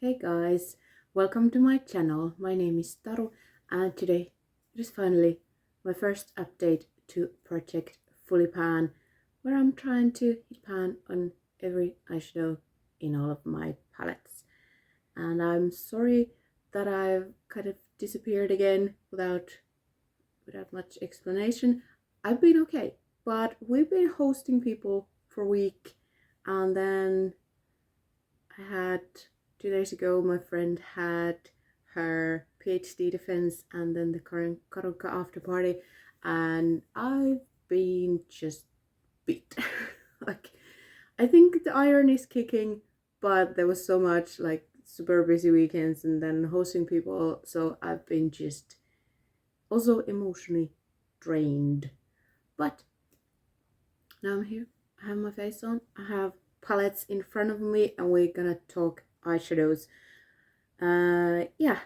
Hey guys, welcome to my channel. My name is Taru and today it is finally my first update to Project Fully Pan, where I'm trying to hit pan on every eyeshadow in all of my palettes. And I'm sorry that I've kind of disappeared again without much explanation. I've been okay, but we've been hosting people for a week, and then I had 2 days ago, my friend had her PhD defense and then the current karaoke after party, and I've been just beat. Like, I think the iron is kicking, but there was so much like super busy weekends and then hosting people, so I've been just also emotionally drained. But now I'm here. I have my face on. I have palettes in front of me, and we're gonna talk eyeshadows. Yeah,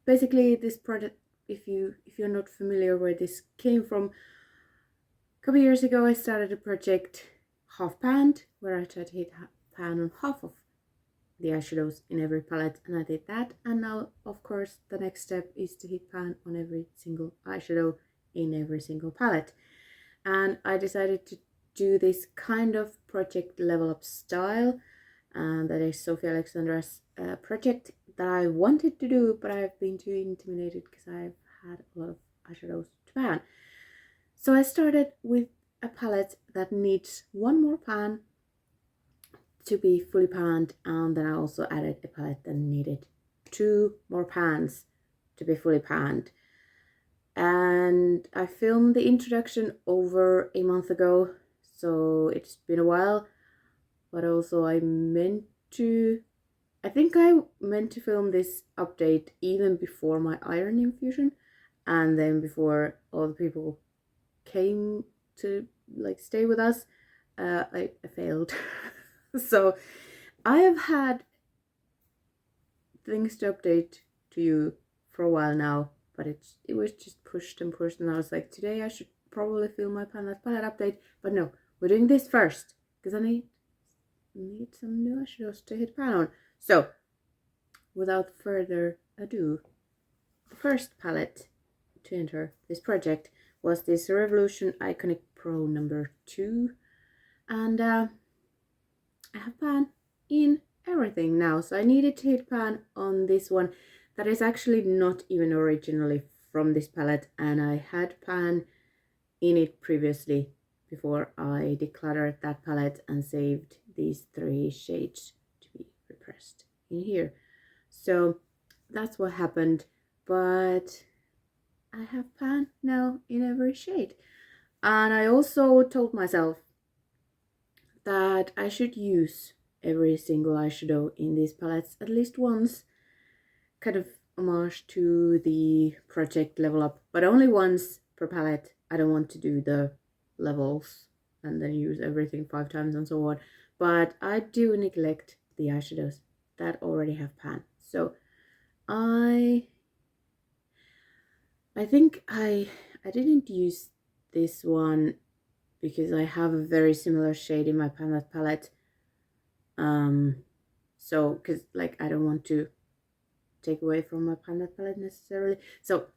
basically this project, if you're not familiar where this came from, a couple years ago I started a project half panned, where I tried to hit pan on half of the eyeshadows in every palette, and I did that. And now of course the next step is to hit pan on every single eyeshadow in every single palette. And I decided to do this kind of project level up style, and that is Sophie Alexandra's project that I wanted to do, but I've been too intimidated because I've had a lot of eyeshadows to pan. So I started with a palette that needs one more pan to be fully panned, and then I also added a palette that needed 2 more pans to be fully panned. And I filmed the introduction over a month ago, so it's been a while, but also I think I meant to film this update even before my iron infusion, and then before all the people came to like stay with us. I failed. So I have had things to update to you for a while now, but it was just pushed and pushed, and I was like, today I should probably film my palette update, but no, we're doing this first because I need some new eyeshadows to hit pan on. So without further ado, the first palette to enter this project was this Revolution Iconic Pro number 2, and I have pan in everything now, so I needed to hit pan on this one that is actually not even originally from this palette, and I had pan in it previously before I decluttered that palette and saved these 3 shades to be repressed in here. So that's what happened, but I have pan now in every shade. And I also told myself that I should use every single eyeshadow in these palettes at least once, kind of homage to the project level up, but only once per palette. I don't want to do the levels and then use everything 5 times and so on, but I do neglect the eyeshadows that already have pan. So I think I didn't use this one because I have a very similar shade in my palette. So because like I don't want to take away from my palette necessarily, so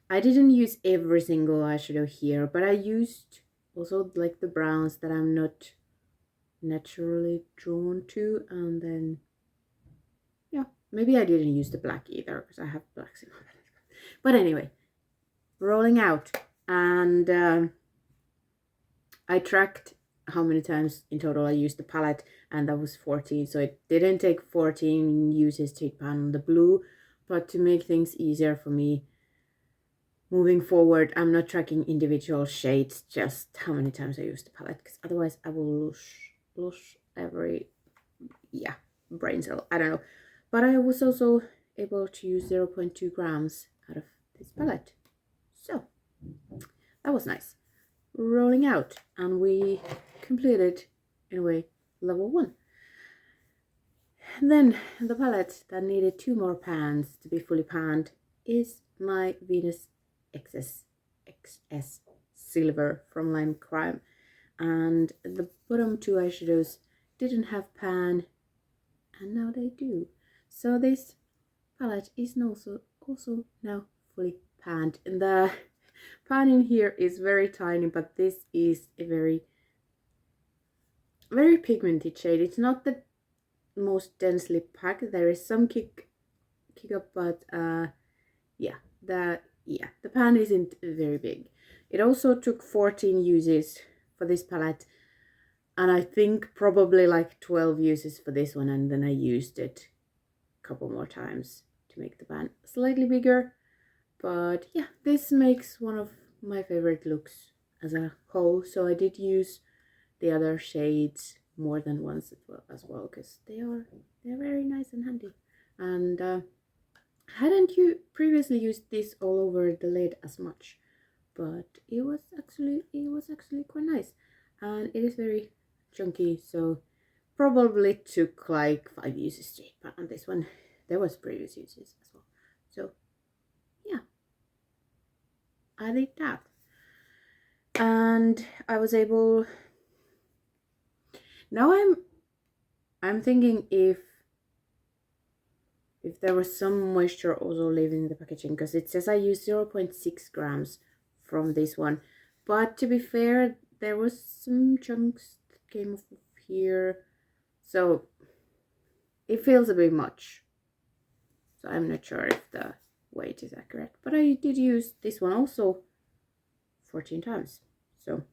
I didn't use every single eyeshadow here, but I used also like the browns that I'm not naturally drawn to, and then yeah, maybe I didn't use the black either because I have blacks in my palette. But anyway, rolling out, and I tracked how many times in total I used the palette, and that was 14, so it didn't take 14 uses to hit pan on the blue, but to make things easier for me moving forward, I'm not tracking individual shades, just how many times I use the palette, because otherwise I will lose every brain cell, I don't know. But I was also able to use 0.2 grams out of this palette, so that was nice. Rolling out, and we completed in a way level 1. Then the palette that needed 2 more pans to be fully panned is my Venus XS Silver from Lime Crime, and the bottom 2 eyeshadows didn't have pan, and now they do. So this palette is also now fully panned, and the pan in here is very tiny, but this is a very pigmented shade. It's not the most densely packed. There is some kick up, but yeah, the pan isn't very big. It also took 14 uses for this palette, and I think probably like 12 uses for this one, and then I used it a couple more times to make the pan slightly bigger. But yeah, this makes one of my favorite looks as a whole, so I did use the other shades more than once as well, because they're very nice and handy. And hadn't you previously used this all over the lid as much, but it was actually quite nice, and it is very chunky, so probably took like 5 uses to pan on this one. There was previous uses as well, so yeah, I did that, and I was able. Now I'm thinking if there was some moisture also leaving the packaging, because it says I used 0.6 grams from this one, but to be fair, there was some chunks that came off of here, so it feels a bit much, so I'm not sure if the weight is accurate, but I did use this one also 14 times, so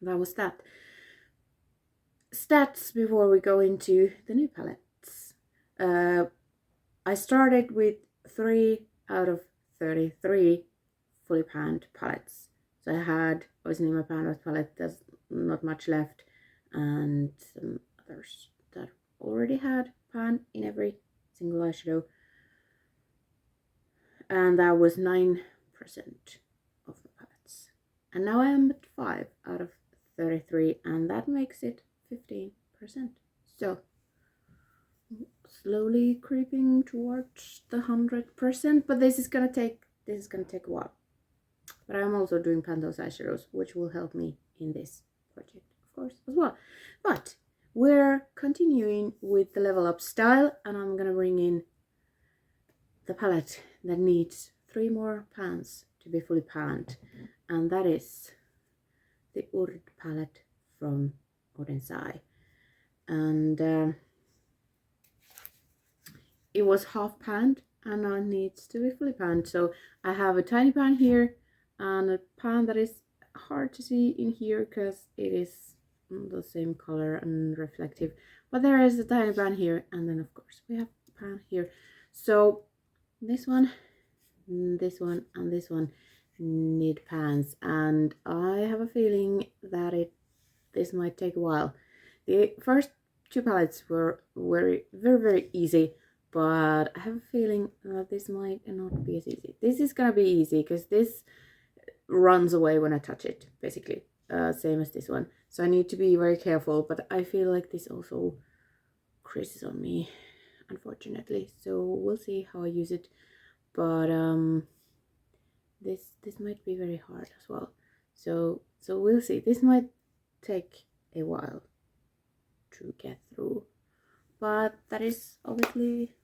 that was that. Stats before we go into the new palettes. I started with 3 out of 33 fully panned palettes. So I had, obviously my pan palette, there's not much left, and some others that already had pan in every single eyeshadow. And that was 9% of the palettes. And now I am at 5 out of 33, and that makes it 15%. So slowly creeping towards the 100%, but this is gonna take a while. But I'm also doing pan those eyeshadows, which will help me in this project, of course, as well. But we're continuing with the level up style, and I'm gonna bring in the palette that needs 3 more pans to be fully panned, and that is the Urd palette from Odensai. And it was half panned, and now it needs to be fully panned. So I have a tiny pan here and a pan that is hard to see in here because it is the same color and reflective, but there is a tiny pan here, and then of course we have a pan here. So this one, and this one need pans, and I have a feeling that this might take a while. The first 2 palettes were very easy, but I have a feeling that this might not be as easy. This is gonna be easy because this runs away when I touch it, basically, same as this one. So I need to be very careful, but I feel like this also creases on me, unfortunately. So we'll see how I use it, but this might be very hard as well. So we'll see. This might take a while to get through, but that is obviously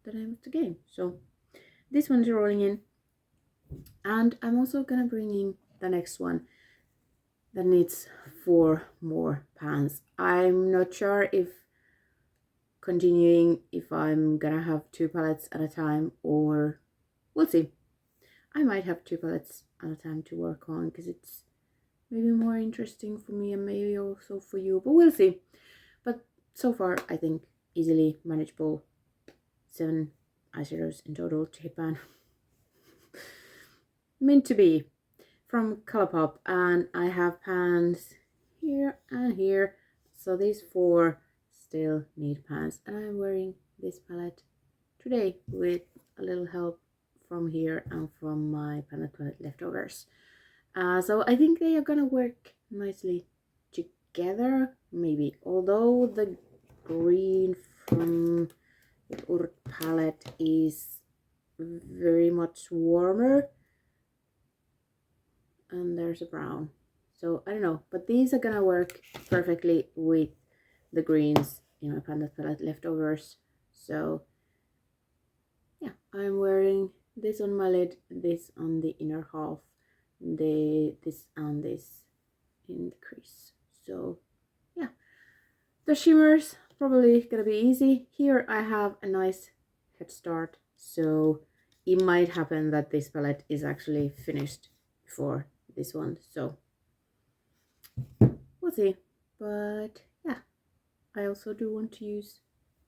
the name of the game. So this one's rolling in, and I'm also gonna bring in the next one that needs 4 more pans. I'm not sure if continuing, if I'm gonna have 2 palettes at a time, or we'll see. I might have 2 palettes at a time to work on because it's maybe more interesting for me and maybe also for you, but we'll see. But so far I think easily manageable. 7 eyeshadows in total to hit pan. Meant to be from Colourpop, and I have pans here and here, so these 4 still need pans, and I'm wearing this palette today with a little help from here and from my palette leftovers. So I think they are gonna work nicely together, maybe, although the green from the Urd palette is very much warmer, and there's a brown, so I don't know, but these are gonna work perfectly with the greens in my Panda palette leftovers. So yeah, I'm wearing this on my lid, this on the inner half, this and this in the crease. So yeah, the shimmers probably gonna be easy. Here I have a nice head start, so it might happen that this palette is actually finished before this one, so we'll see. But yeah, I also do want to use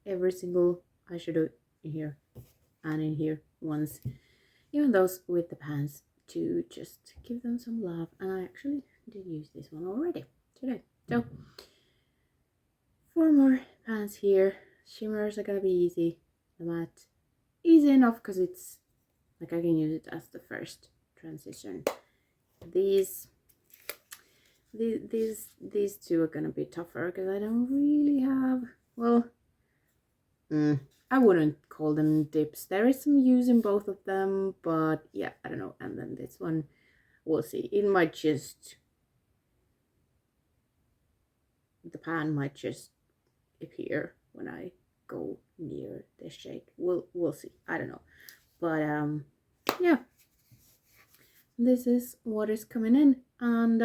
every single eyeshadow in here and in here once, even those with the pans, to just give them some love. And I actually did use this one already today. So 4 more pans here. Shimmers are gonna be easy. The matte easy enough because it's like I can use it as the first transition. These two are gonna be tougher because I don't really have, well, I wouldn't call them dips. There is some use in both of them, but yeah, I don't know. And then this one, we'll see. It might just, the pan might just appear when I go near the shade. We'll see. I don't know. But yeah, this is what is coming in, and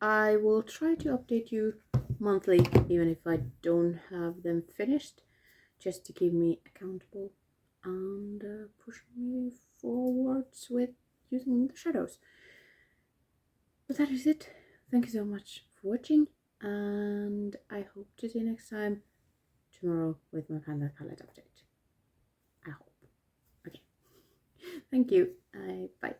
I will try to update you monthly, even if I don't have them finished, just to keep me accountable and push me forwards with using the shadows. But that is it. Thank you so much for watching, and I hope to see you next time tomorrow with my Panda palette update. I hope. Okay. Thank you. Bye.